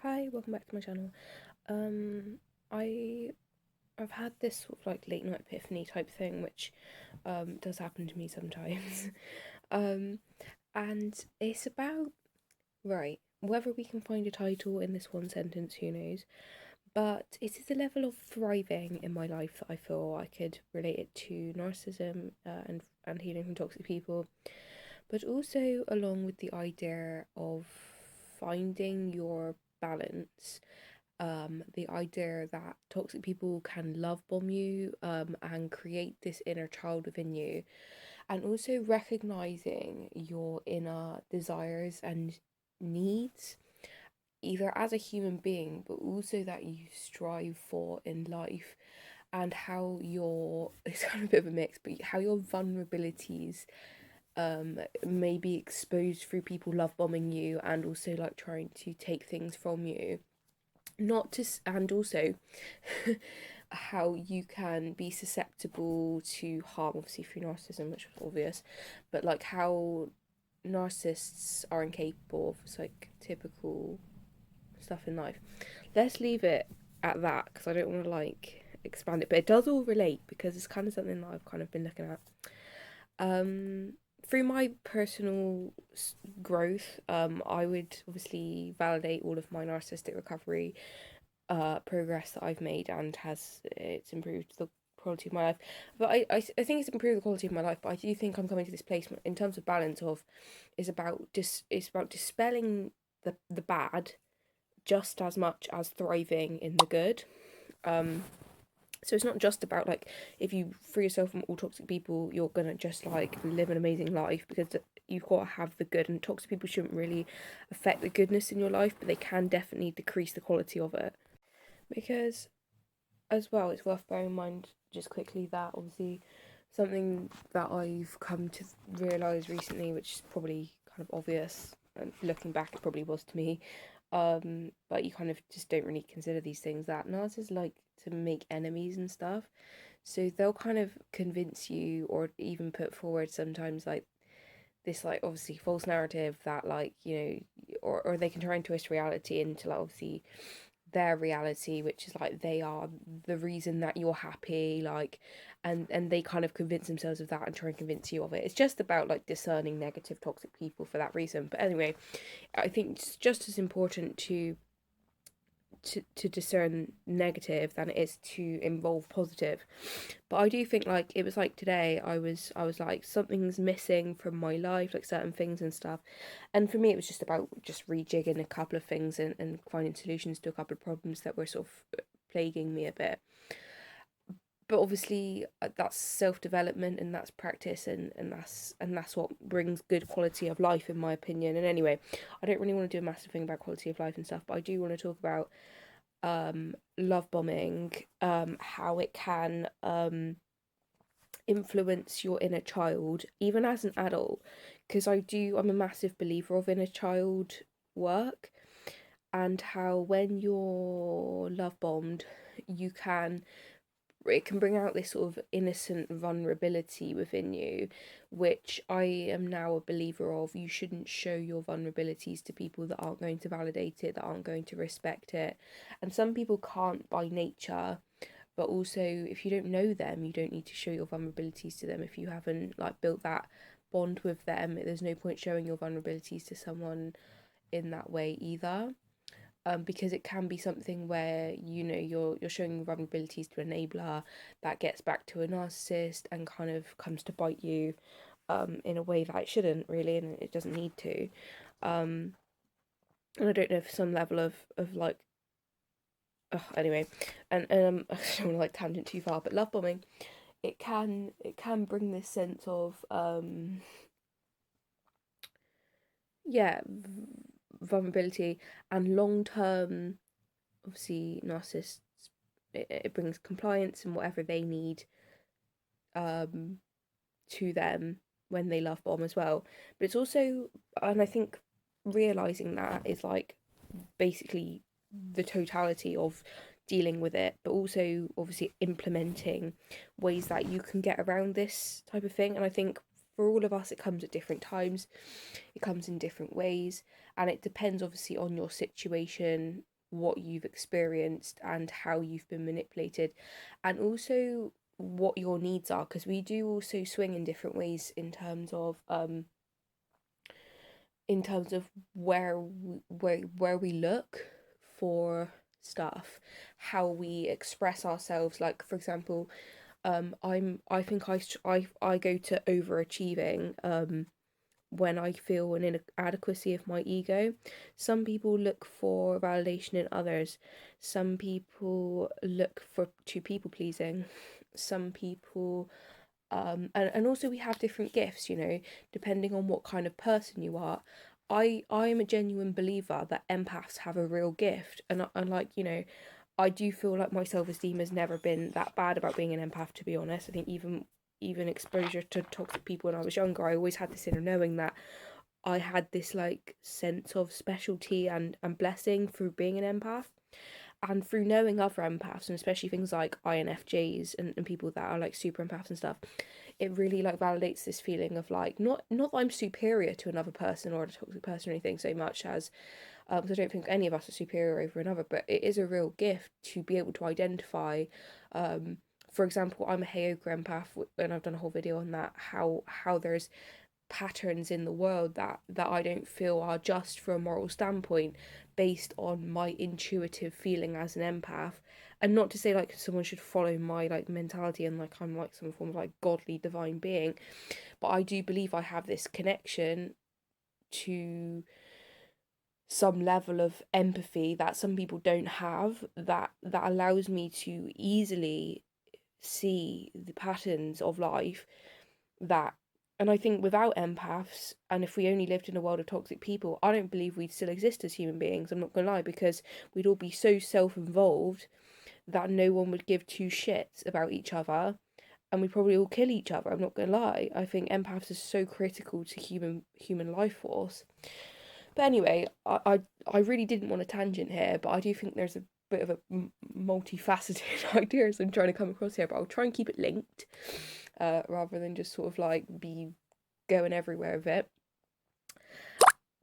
Hi, welcome back to my channel. Um, I I've had this sort of like late night epiphany type thing, which does happen to me sometimes. um, and it's about right whether we can find a title in this one sentence, who knows? But it is a level of thriving in my life that I feel I could relate it to narcissism and healing from toxic people, but also along with the idea of finding your balance, the idea that toxic people can love bomb you, and create this inner child within you, and also recognizing your inner desires and needs, either as a human being, but also that you strive for in life, and how your it's kind of a bit of a mix, but how your vulnerabilities may be exposed through people love bombing you and also like trying to take things from you, not to and also how you can be susceptible to harm, obviously through narcissism, which was obvious, but like how narcissists are incapable of like typical stuff in life. Let's leave it at that because I don't want to like expand it, but it does all relate because it's kind of something that I've kind of been looking at. um Through my personal growth, I would obviously validate all of my narcissistic recovery progress that I've made, and it's improved the quality of my life. But I think it's improved the quality of my life, but I do think I'm coming to this place in terms of balance of it's about dispelling the bad just as much as thriving in the good. um so it's not just about like, if you free yourself from all toxic people, you're gonna just like live an amazing life, because you've got to have the good, and toxic people shouldn't really affect the goodness in your life, but they can definitely decrease the quality of it. Because as well, it's worth bearing in mind just quickly that obviously something that I've come to realise recently, which is probably kind of obvious, and looking back it probably was to me, but you kind of just don't really consider these things, that narcissists like to make enemies and stuff. So they'll kind of convince you, or even put forward sometimes like this, like obviously false narrative that, like, or they can try and twist reality into like obviously their reality, which is like they are the reason that you're happy, like, and they kind of convince themselves of that and try and convince you of it. It's just about like discerning negative toxic people for that reason. But anyway, I think it's just as important to discern negative than it is to involve positive. But I do think like it was like today I was like, something's missing from my life, like certain things and stuff. And for me it was just about just rejigging a couple of things, and finding solutions to a couple of problems that were sort of plaguing me a bit. But obviously that's self-development, and that's practice, and that's what brings good quality of life, in my opinion. And anyway, I don't really want to do a massive thing about quality of life and stuff, but I do want to talk about love bombing, how it can influence your inner child even as an adult, because I'm a massive believer of inner child work, and how when you're love bombed, you can it can bring out this sort of innocent vulnerability within you, which I am now a believer of. You shouldn't show your vulnerabilities to people that aren't going to validate it, that aren't going to respect it. And some people can't by nature, but also if you don't know them, you don't need to show your vulnerabilities to them. If you haven't like built that bond with them, there's no point showing your vulnerabilities to someone in that way either. Because it can be something where you're showing your vulnerabilities to an enabler that gets back to a narcissist and kind of comes to bite you, in a way that it shouldn't really, and it doesn't need to. Um, and I don't know if some level of like, anyway, and I don't want to like tangent too far, but love bombing, it can bring this sense of yeah, vulnerability, and long term, obviously narcissists, it brings compliance and whatever they need um to them when they love bomb as well. But it's also, and I think realizing that is like basically the totality of dealing with it, but also obviously implementing ways that you can get around this type of thing. And I think for all of us it comes at different times, it comes in different ways, and it depends obviously on your situation, what you've experienced, and how you've been manipulated, and also what your needs are, because we do also swing in different ways in terms of where we look for stuff, how we express ourselves. Like for example, I think I go to overachieving when I feel an inadequacy of my ego. Some people look for validation in others. Some people look for to people pleasing. Some people and also we have different gifts, you know, depending on what kind of person you are. I am a genuine believer that empaths have a real gift, and like, you know, I do feel like my self-esteem has never been that bad about being an empath, to be honest. I think even exposure to toxic people when I was younger, I always had this inner knowing that I had this like sense of specialty and blessing through being an empath, and through knowing other empaths, and especially things like INFJs and people that are like super empaths and stuff. It really like validates this feeling of like not that I'm superior to another person or a toxic person or anything so much as because I don't think any of us are superior over another, but it is a real gift to be able to identify. um for example, I'm a Heyoka empath, and I've done a whole video on that, how there's patterns in the world that I don't feel are just from a moral standpoint, based on my intuitive feeling as an empath. And not to say like someone should follow my like mentality and like I'm like some form of like godly divine being, but I do believe I have this connection to some level of empathy that some people don't have, that allows me to easily see the patterns of life that. And I think without empaths, and if we only lived in a world of toxic people, I don't believe we'd still exist as human beings. I'm not gonna lie, because we'd all be so self-involved that no one would give two shits about each other, and we'd probably all kill each other. I'm not gonna lie. I think empaths are so critical to human life force. But anyway, I really didn't want a tangent here, but I do think there's a bit of a multifaceted ideas I'm trying to come across here, but I'll try and keep it linked, rather than just sort of like be going everywhere with it.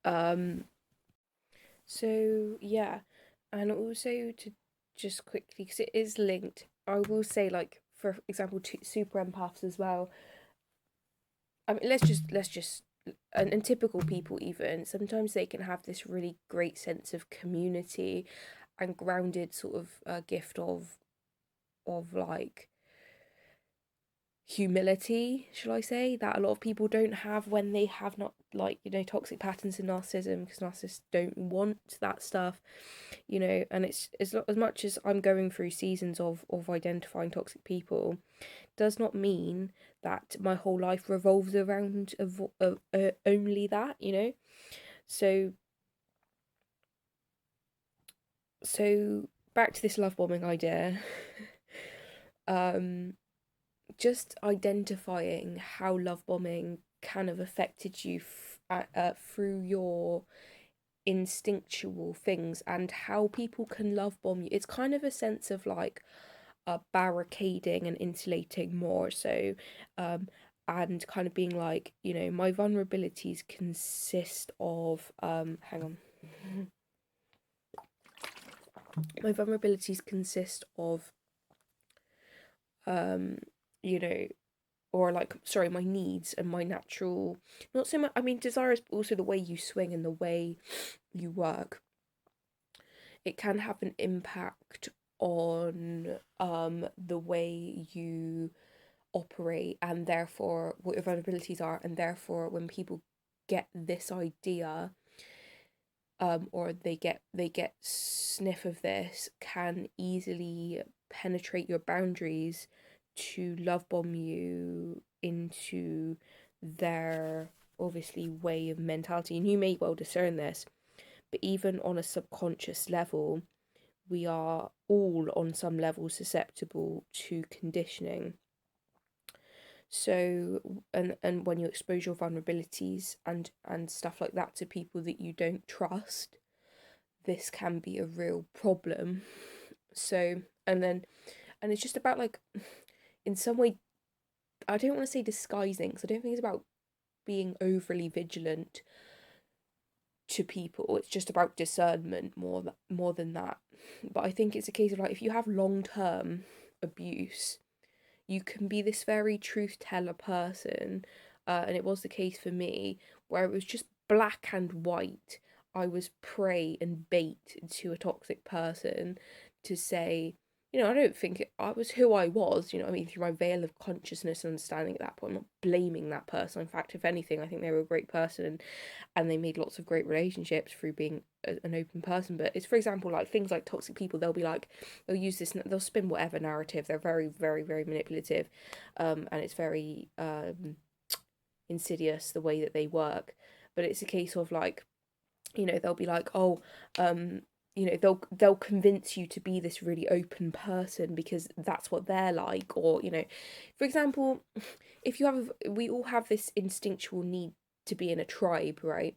Um, so yeah, and also to just quickly, because it is linked, I will say like for example, to super empaths as well. I mean, let's just and typical people even sometimes they can have this really great sense of community and grounded sort of gift of like humility, shall I say, that a lot of people don't have when they have not, like, you know, toxic patterns in narcissism, because narcissists don't want that stuff, you know. And it's as much as I'm going through seasons of identifying toxic people, does not mean that my whole life revolves around only that, you know. So so back to this love bombing idea. um just identifying how love bombing can have affected you through your instinctual things, and how people can love bomb you. It's kind of a sense of like barricading and insulating more so, um, and kind of being like, you know, my vulnerabilities consist of hang on. My vulnerabilities consist of um you know, or like, sorry, my needs and my natural, not so much, I mean desire is also the way you swing and the way you work. It can have an impact on the way you operate, and therefore what your vulnerabilities are, and therefore when people get this idea, or they get sniff of this, can easily penetrate your boundaries to love bomb you into their obviously way of mentality. And you may well discern this, but even on a subconscious level, we are all on some level susceptible to conditioning. So, and when you expose your vulnerabilities and stuff like that to people that you don't trust, this can be a real problem. So, and it's just about like, in some way, I don't want to say disguising, because I don't think it's about being overly vigilant, to people. It's just about discernment more than that. But I think it's a case of like, if you have long-term abuse, you can be this very truth teller person, and it was the case for me, where it was just black and white. I was prey and bait to a toxic person to say, I don't think I was who I was, I mean, through my veil of consciousness and understanding at that point. I'm not blaming that person. In fact, if anything, I think they were a great person, and they made lots of great relationships through being an open person. But it's, for example, like things like toxic people, they'll be like, they'll use this, they'll spin whatever narrative. They're very, very, very manipulative, and it's very insidious the way that they work. But it's a case of like, they'll be like, oh, they'll convince you to be this really open person because that's what they're like. Or, for example, if you have, we all have this instinctual need to be in a tribe, right?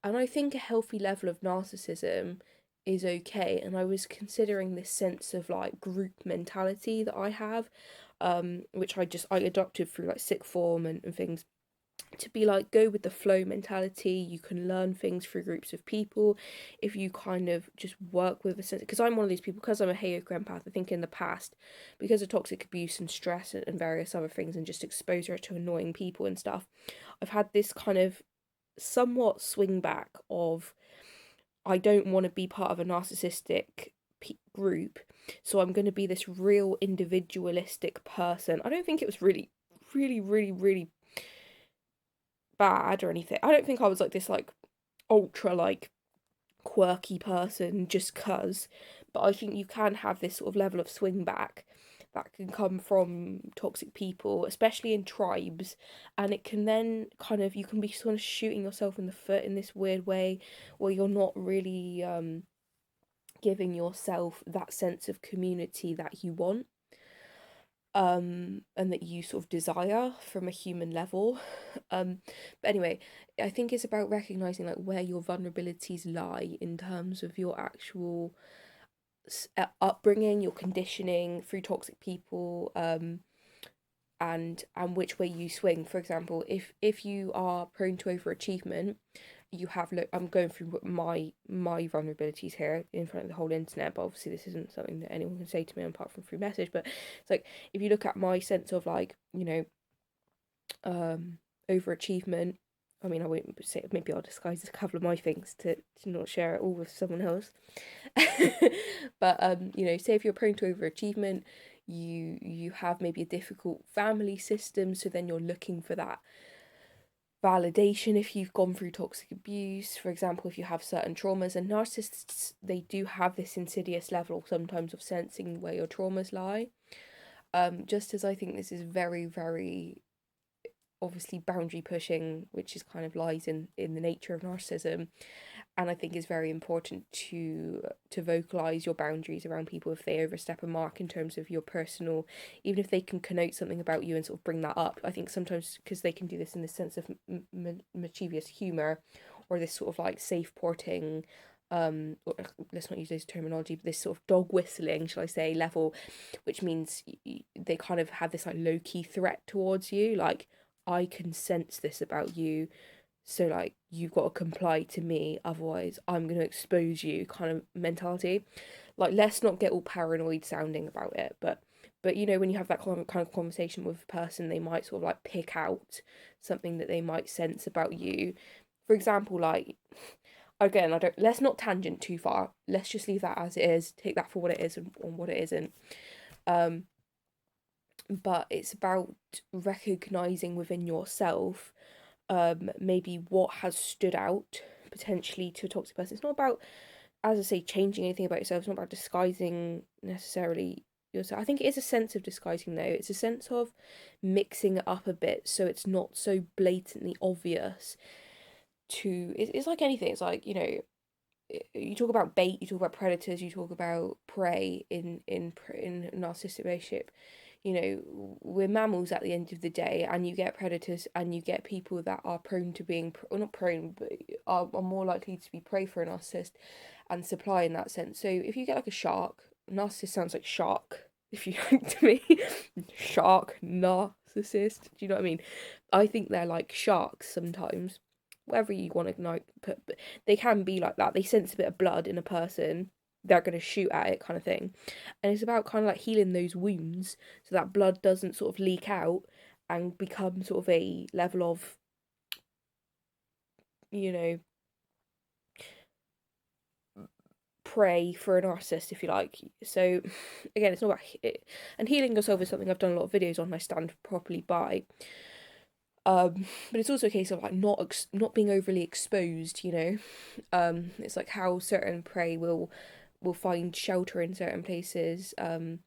And I think a healthy level of narcissism is okay. And I was considering this sense of like group mentality that I have, which I adopted through like sick form and things, to be like, go with the flow mentality. You can learn things through groups of people if you kind of just work with a sense, because I'm one of these people, because I'm a Heyoka empath. I think in the past, because of toxic abuse and stress and various other things, and just exposure to annoying people and stuff, I've had this kind of somewhat swing back of, I don't want to be part of a narcissistic group, so I'm going to be this real individualistic person. I don't think it was really, really, really, really bad or anything. I don't think I was like this like ultra like quirky person just cuz, but I think you can have this sort of level of swing back that can come from toxic people, especially in tribes, and it can then kind of, you can be sort of shooting yourself in the foot in this weird way where you're not really giving yourself that sense of community that you want, and that you sort of desire from a human level. But anyway, I think it's about recognizing like where your vulnerabilities lie in terms of your actual upbringing, your conditioning through toxic people, and which way you swing. For example, if you are prone to overachievement, you have, look, I'm going through my vulnerabilities here in front of the whole internet, but obviously this isn't something that anyone can say to me apart from through message. But it's like, if you look at my sense of like, overachievement, I mean, I won't say, maybe I'll disguise a couple of my things to not share it all with someone else. But say if you're prone to overachievement, you have maybe a difficult family system, so then you're looking for that validation if you've gone through toxic abuse. For example, if you have certain traumas, and narcissists, they do have this insidious level sometimes of sensing where your traumas lie. Just as I think this is very, very obviously boundary pushing, which is kind of lies in the nature of narcissism, and I think it's very important to vocalize your boundaries around people if they overstep a mark in terms of your personal, even if they can connote something about you and sort of bring that up. I think sometimes because they can do this in the sense of mischievous humor, or this sort of like safe porting, or let's not use those terminology, but this sort of dog whistling, shall I say, level, which means they kind of have this like low-key threat towards you, like, I can sense this about you, so like you've got to comply to me, otherwise I'm going to expose you, kind of mentality. Like, let's not get all paranoid sounding about it, but when you have that kind of conversation with a person, they might sort of like pick out something that they might sense about you. For example, like, again, I don't, let's not tangent too far, let's just leave that as it is, take that for what it is and what it isn't. But it's about recognizing within yourself, maybe what has stood out potentially to a toxic person. It's not about, as I say, changing anything about yourself. It's not about disguising necessarily yourself. I think it is a sense of disguising, though. It's a sense of mixing it up a bit so it's not so blatantly obvious to, it's like anything. It's like, you talk about bait, you talk about predators, you talk about prey in narcissistic relationship. We're mammals at the end of the day, and you get predators and you get people that are prone to being, or not prone, but are more likely to be prey for a narcissist and supply in that sense. So if you get like a shark, narcissist sounds like shark, if you like, to me. Shark, narcissist, do you know what I mean? I think they're like sharks sometimes, whatever you want to like put, but they can be like that. They sense a bit of blood in a person, they're going to shoot at it, kind of thing. And it's about kind of like healing those wounds so that blood doesn't sort of leak out and become sort of a level of, you know, prey for a narcissist, if you like. So again, it's not about it, and healing yourself is something I've done a lot of videos on and I stand properly by. But it's also a case of like not being overly exposed, you know. It's like how certain prey will find shelter in certain places. And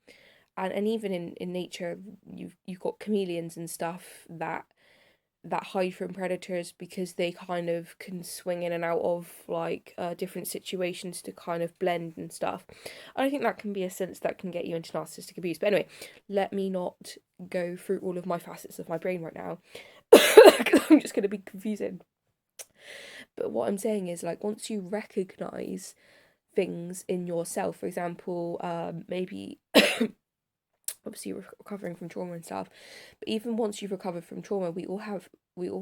even in nature, you've got chameleons and stuff that hide from predators because they kind of can swing in and out of like different situations to kind of blend and stuff. I think that can be a sense that can get you into narcissistic abuse. But anyway, let me not go through all of my facets of my brain right now. I'm just going to be confusing. But what I'm saying is, like, once you recognize things in yourself, for example, maybe obviously recovering from trauma and stuff, but even once you've recovered from trauma, we all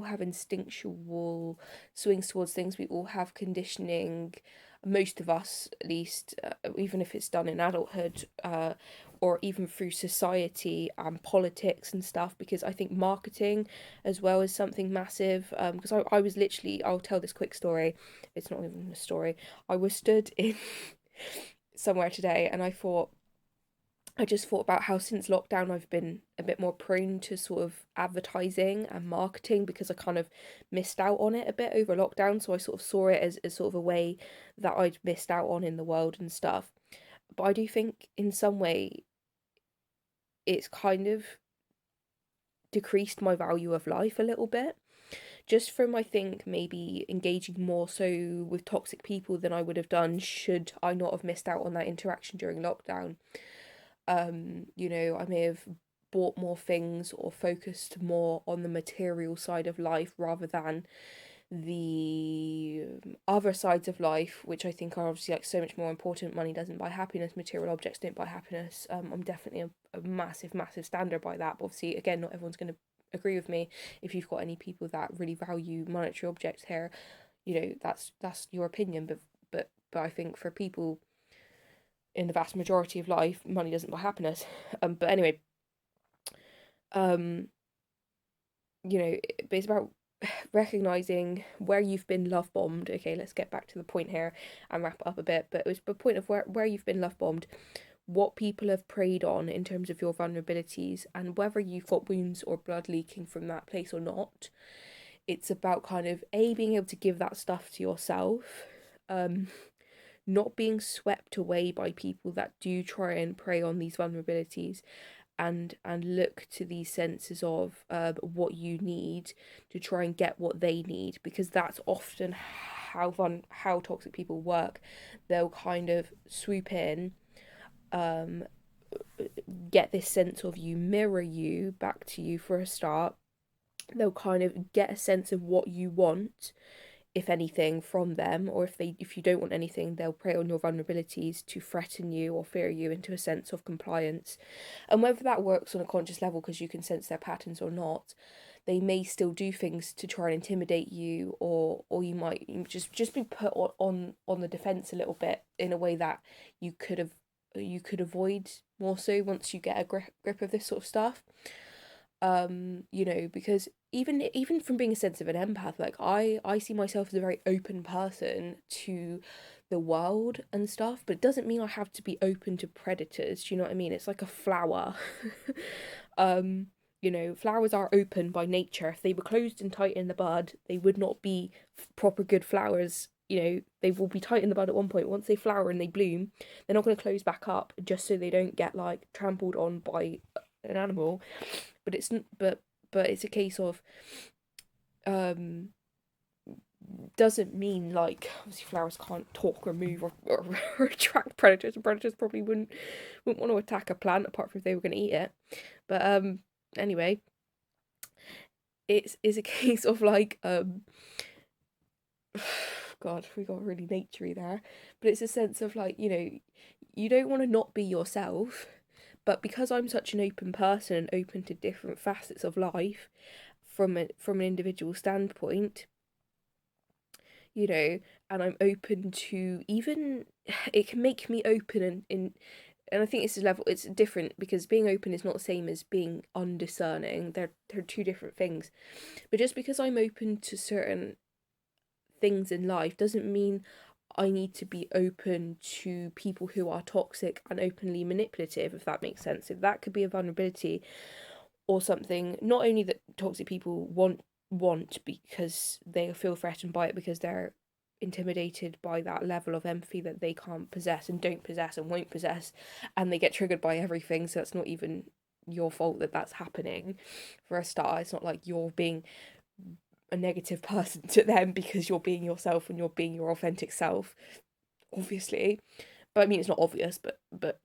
have instinctual swings towards things. We all have conditioning, most of us at least, even if it's done in adulthood, or even through society and politics and stuff, because I think marketing as well is something massive. Because I was literally, I'll tell this quick story, it's not even a story. I was stood in somewhere today and I just thought about how since lockdown I've been a bit more prone to sort of advertising and marketing because I kind of missed out on it a bit over lockdown. So I sort of saw it as sort of a way that I'd missed out on in the world and stuff. But I do think in some way it's kind of decreased my value of life a little bit. Just from, I think, maybe engaging more so with toxic people than I would have done should I not have missed out on that interaction during lockdown. I may have bought more things or focused more on the material side of life rather than the other sides of life, which I think are obviously like so much more important. Money doesn't buy happiness, material objects don't buy happiness. I'm definitely a massive, massive stander by that. But obviously, again, not everyone's going to agree with me. If you've got any people that really value monetary objects here, that's your opinion. But I think for people in the vast majority of life, money doesn't buy happiness. But anyway, um, but it's about recognizing where you've been love bombed. Okay, let's get back to the point here and wrap it up a bit. But it was the point of where you've been love bombed, what people have preyed on in terms of your vulnerabilities, and whether you've got wounds or blood leaking from that place or not. It's about kind of being able to give that stuff to yourself, not being swept away by people that do try and prey on these vulnerabilities, and look to these senses of what you need to try and get what they need, because that's often how toxic people work. They'll kind of swoop in, get this sense of you, mirror you back to you for a start. They'll kind of get a sense of what you want, if anything, from them, or if you don't want anything, they'll prey on your vulnerabilities to threaten you or fear you into a sense of compliance. And whether that works on a conscious level because you can sense their patterns or not, they may still do things to try and intimidate you, or you might just be put on the defense a little bit in a way that you could avoid more so once you get a grip of this sort of stuff. Because even from being a sense of an empath, like I see myself as a very open person to the world and stuff, but it doesn't mean I have to be open to predators. Do you know what I mean? It's like a flower. um Flowers are open by nature. If they were closed and tight in the bud, they would not be proper good flowers. They will be tight in the bud at one point. Once they flower and they bloom, they're not going to close back up just so they don't get like trampled on by an animal. But it's a case of doesn't mean like obviously flowers can't talk or move or attract predators, and predators probably wouldn't want to attack a plant apart from if they were going to eat it. But anyway, it's a case of like God, we got really naturey there, but it's a sense of like, you don't want to not be yourself, but because I'm such an open person and open to different facets of life from an individual standpoint, and I'm open to even, it can make me open and I think it's different, because being open is not the same as being undiscerning. They're two different things. But just because I'm open to certain things in life doesn't mean I need to be open to people who are toxic and openly manipulative, if that makes sense. If that could be a vulnerability or something, not only that toxic people want because they feel threatened by it, because they're intimidated by that level of empathy that they can't possess and don't possess and won't possess, and they get triggered by everything, so that's not even your fault that that's happening. For a start, it's not like you're being a negative person to them because you're being yourself and you're being your authentic self, obviously. But I mean, it's not obvious, but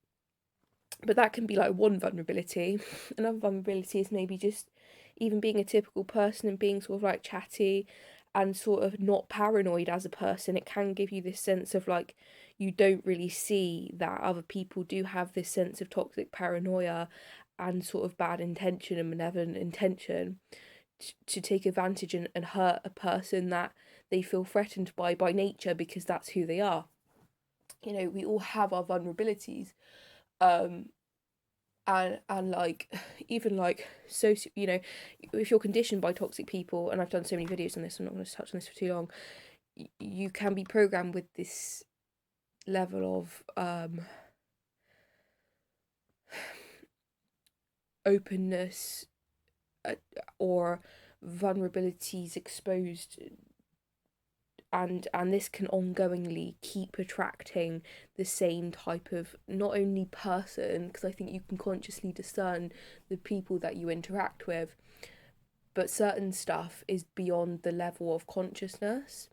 that can be like one vulnerability. Another vulnerability is maybe just even being a typical person and being sort of like chatty and sort of not paranoid as a person. It can give you this sense of like, you don't really see that other people do have this sense of toxic paranoia and sort of bad intention and malevolent intention to take advantage and hurt a person that they feel threatened by nature, because that's who they are. We all have our vulnerabilities. um and like, even like, so if you're conditioned by toxic people, and I've done so many videos on this, I'm not going to touch on this for too long, you can be programmed with this level of openness, or vulnerabilities exposed, and this can ongoingly keep attracting the same type of, not only person, because I think you can consciously discern the people that you interact with, but certain stuff is beyond the level of consciousness.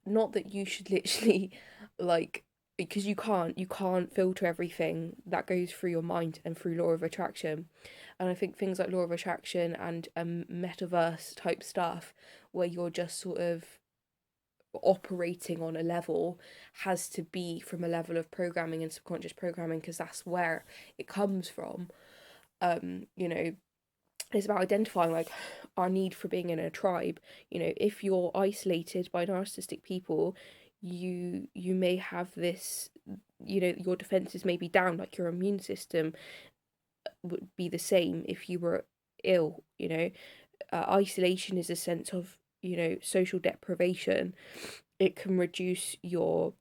Not that you should literally like, because you can't filter everything that goes through your mind and through law of attraction. And I think things like law of attraction and metaverse type stuff, where you're just sort of operating on a level, has to be from a level of programming and subconscious programming, because that's where it comes from. You know, it's about identifying like our need for being in a tribe. If you're isolated by narcissistic people, you may have this, your defenses may be down, like your immune system would be the same if you were ill. Isolation is a sense of, social deprivation. It can reduce your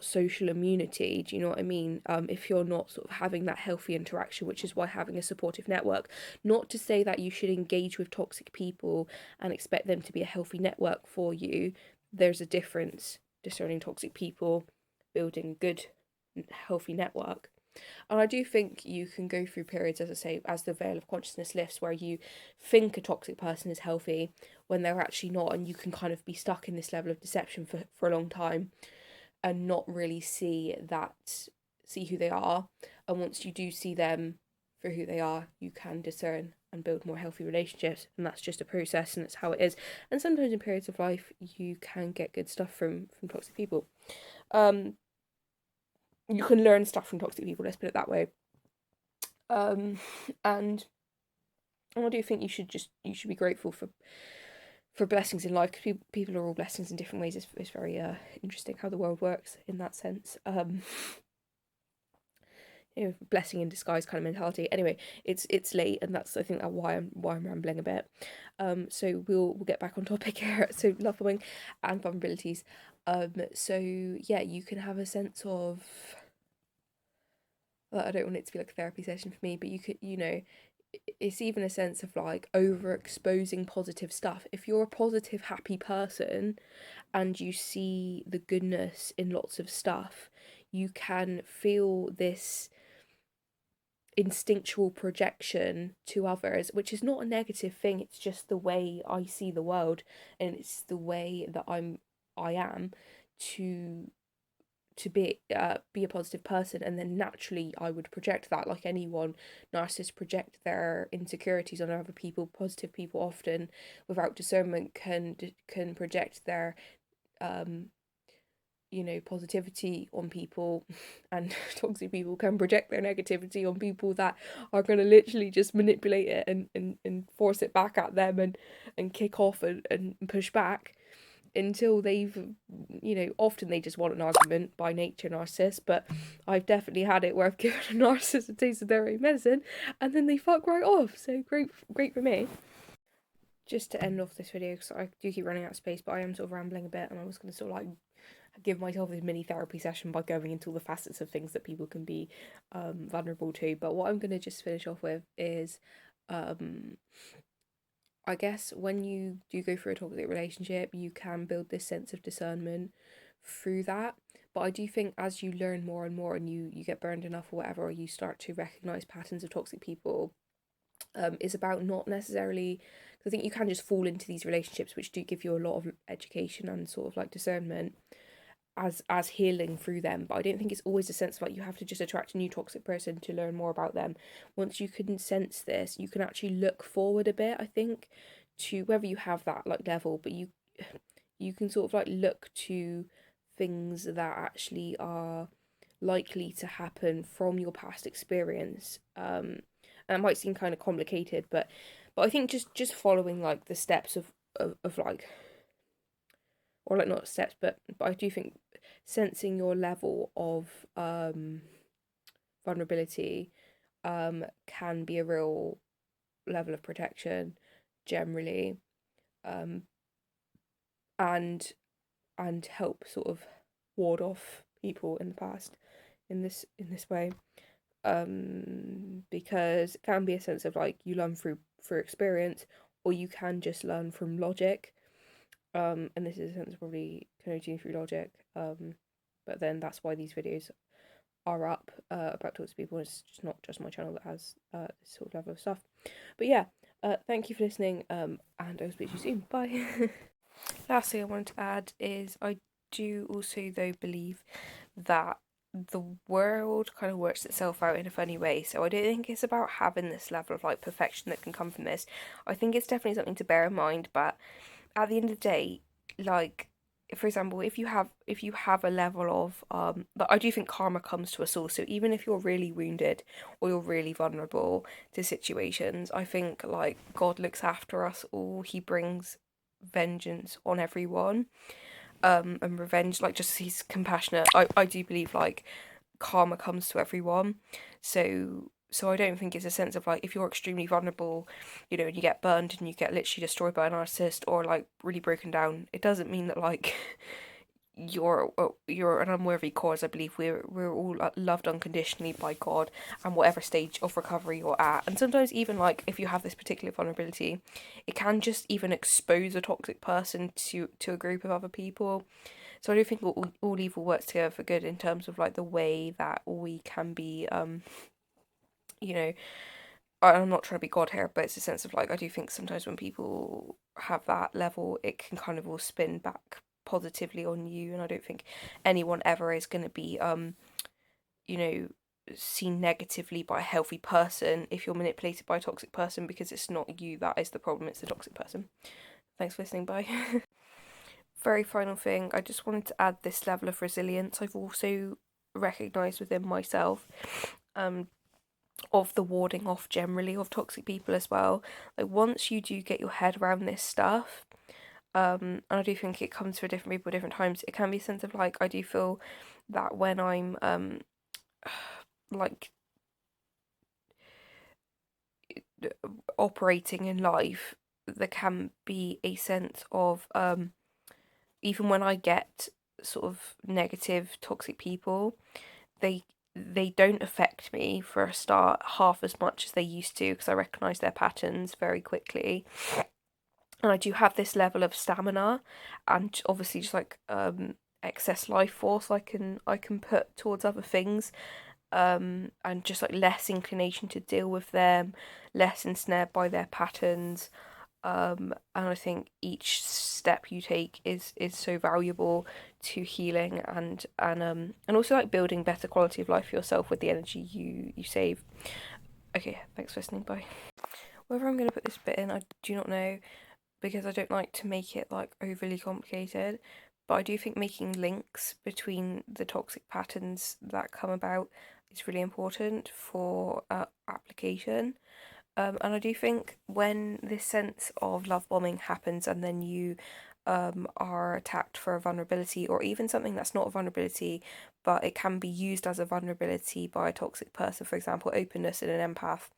social immunity. Do you know what I mean? If you're not sort of having that healthy interaction, which is why having a supportive network. Not to say that you should engage with toxic people and expect them to be a healthy network for you. There's a difference discerning toxic people, building a good, healthy network. And I do think you can go through periods, as I say, as the veil of consciousness lifts, where you think a toxic person is healthy when they're actually not, and you can kind of be stuck in this level of deception for a long time and not really see who they are. And once you do see them for who they are, you can discern and build more healthy relationships. And that's just a process, and that's how it is. And sometimes in periods of life you can get good stuff from toxic people. You can learn stuff from toxic people, let's put it that way. And I do think you should be grateful for blessings in life, because people are all blessings in different ways. It's very interesting how the world works in that sense. Blessing in disguise kind of mentality. Anyway, it's late, and that's, I think, why I'm rambling a bit. So we'll get back on topic here. So love bombing and vulnerabilities. So yeah, you can have a sense of, I don't want it to be like a therapy session for me, but you could, it's even a sense of like overexposing positive stuff. If you're a positive, happy person and you see the goodness in lots of stuff, you can feel this instinctual projection to others, which is not a negative thing. It's just the way I see the world, and it's the way that I am to be a positive person. And then naturally I would project that, like anyone. Narcissists project their insecurities on other people. Positive people often, without discernment, can project their positivity on people, and toxic people can project their negativity on people that are going to literally just manipulate it and force it back at them and kick off and push back. until they've, often they just want an argument by nature, narcissists, but I've definitely had it where I've given a narcissist a taste of their own medicine and then they fuck right off. So great for me. Just to end off this video, because I do keep running out of space, but I am sort of rambling a bit, and I was going to sort of like give myself a mini therapy session by going into all the facets of things that people can be vulnerable to. But what I'm going to just finish off with is, I guess when you do go through a toxic relationship, you can build this sense of discernment through that. But I do think as you learn more and more and you get burned enough or whatever, or you start to recognize patterns of toxic people, is about not necessarily, because I think you can just fall into these relationships which do give you a lot of education and sort of like discernment as healing through them. But I don't think it's always a sense of like you have to just attract a new toxic person to learn more about them. Once you can sense this, you can actually look forward a bit, I think, to whether you have that like level, but you can sort of like look to things that actually are likely to happen from your past experience. And it might seem kind of complicated, but I think just following like the steps of like, or like not steps, but I do think sensing your level of vulnerability can be a real level of protection generally, um, and help sort of ward off people in the past in this way, because it can be a sense of like you learn through experience, or you can just learn from logic, and this is a sense of probably connoting through logic, but then that's why these videos are up about talks to people. It's just not just my channel that has this sort of level of stuff. But yeah, thank you for listening, and I'll speak to you soon. Bye. Last thing I wanted to add is I do also though believe that the world kind of works itself out in a funny way. So I don't think it's about having this level of like perfection that can come from this. I think it's definitely something to bear in mind, but at the end of the day, like, for example, if you have a level of but I do think karma comes to us all. So even if you're really wounded or you're really vulnerable to situations, I think like God looks after us all. He brings vengeance on everyone, and revenge, like, just he's compassionate. I do believe like karma comes to everyone. So I don't think it's a sense of like if you're extremely vulnerable, and you get burned and you get literally destroyed by a narcissist or like really broken down, it doesn't mean that like you're an unworthy cause. I believe we're all loved unconditionally by God, and whatever stage of recovery you're at. And sometimes even like if you have this particular vulnerability, it can just even expose a toxic person to a group of other people. So I do think all evil works together for good in terms of like the way that we can be, you know, I'm not trying to be God here, but it's a sense of like I do think sometimes when people have that level, it can kind of all spin back positively on you, and I don't think anyone ever is going to be, you know, seen negatively by a healthy person if you're manipulated by a toxic person, because it's not you that is the problem, it's the toxic person. Thanks for listening. Bye. Very final thing, I just wanted to add this level of resilience I've also recognised within myself, of the warding off generally of toxic people as well. Like once you do get your head around this stuff, and I do think it comes for different people at different times, it can be a sense of like I do feel that when I'm like operating in life, there can be a sense of even when I get sort of negative toxic people, they they don't affect me for a start half as much as they used to, because I recognise their patterns very quickly, and I do have this level of stamina and obviously just like excess life force I can put towards other things, and just like less inclination to deal with them, less ensnared by their patterns, and I think each step you take is so valuable to healing and also like building better quality of life for yourself with the energy you save. Okay, thanks for listening. Bye. Whether I'm going to put this bit in, I do not know, because I don't like to make it like overly complicated. But I do think making links between the toxic patterns that come about is really important for application. And I do think when this sense of love bombing happens and then you are attacked for a vulnerability, or even something that's not a vulnerability, but it can be used as a vulnerability by a toxic person, for example, openness in an empath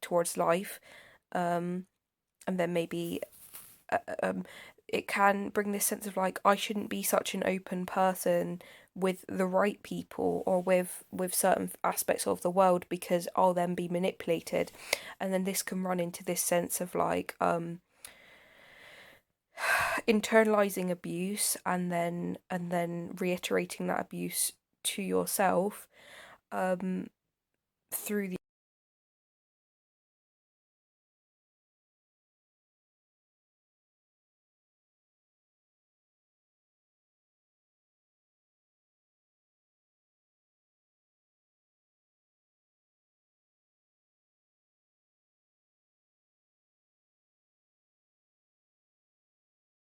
towards life. And then maybe uh, um, it can bring this sense of like, I shouldn't be such an open person with the right people, or with certain aspects of the world, because I'll then be manipulated. And then this can run into this sense of like internalizing abuse, and then reiterating that abuse to yourself through the